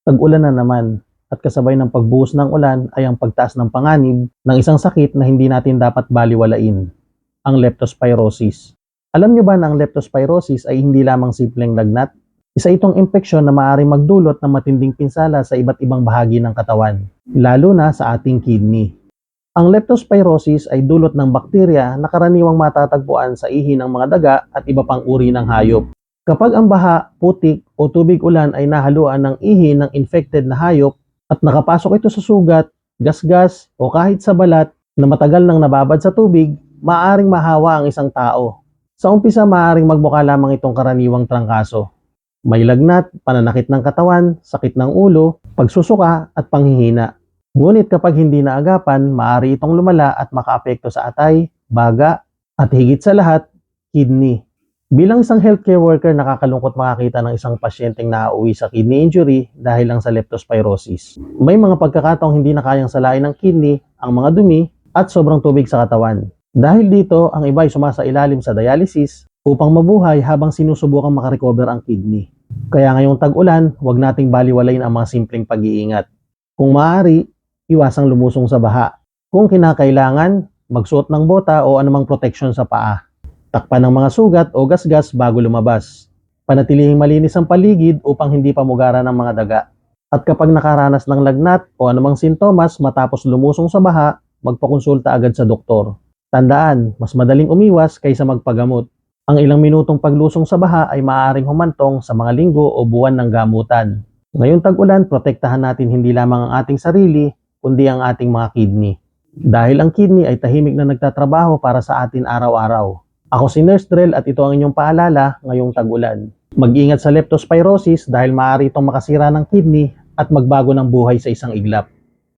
Tag-ulan na naman at kasabay ng pagbuhos ng ulan ay ang pagtaas ng panganib ng isang sakit na hindi natin dapat baliwalain, ang leptospirosis. Alam niyo ba na ang leptospirosis ay hindi lamang simpleng lagnat? Isa itong impeksyon na maaaring magdulot ng matinding pinsala sa iba't ibang bahagi ng katawan, lalo na sa ating kidney. Ang leptospirosis ay dulot ng bakterya na karaniwang matatagpuan sa ihi ng mga daga at iba pang uri ng hayop. Kapag ang baha, putik o tubig ulan ay nahaluan ng ihi ng infected na hayop at nakapasok ito sa sugat, gasgas o kahit sa balat na matagal nang nababad sa tubig, maaaring mahawa ang isang tao. Sa umpisa, maaaring magmukha lamang itong karaniwang trangkaso. May lagnat, pananakit ng katawan, sakit ng ulo, pagsusuka at panghihina. Ngunit kapag hindi naagapan, maaari itong lumala at makaapekto sa atay, baga, at higit sa lahat, kidney. Bilang isang healthcare worker, nakakalungkot makakita ng isang pasyenteng nauuwi sa kidney injury dahil lang sa leptospirosis. May mga pagkakataong hindi na kayang salain ng kidney, ang mga dumi, at sobrang tubig sa katawan. Dahil dito, ang iba ay sumasailalim sa dialysis upang mabuhay habang sinusubukang makarecover ang kidney. Kaya ngayong tag-ulan, huwag nating baliwalain ang mga simpleng pag-iingat. Kung maaari, iwasang lumusong sa baha. Kung kinakailangan, magsuot ng bota o anumang proteksyon sa paa. Takpan ng mga sugat o gasgas bago lumabas. Panatilihing malinis ang paligid upang hindi pamugara ng mga daga. At kapag nakaranas ng lagnat o anumang sintomas matapos lumusong sa baha, magpakonsulta agad sa doktor. Tandaan, mas madaling umiwas kaysa magpagamot. Ang ilang minutong paglusong sa baha ay maaaring humantong sa mga linggo o buwan ng gamutan. Ngayong tag-ulan, protektahan natin hindi lamang ang ating sarili, kundi ang ating mga kidney. Dahil ang kidney ay tahimik na nagtatrabaho para sa atin araw-araw. Ako si Nurse Drell at ito ang inyong paalala ngayong tag-ulan. Mag-ingat sa leptospirosis dahil maaari itong makasira ng kidney at magbago ng buhay sa isang iglap.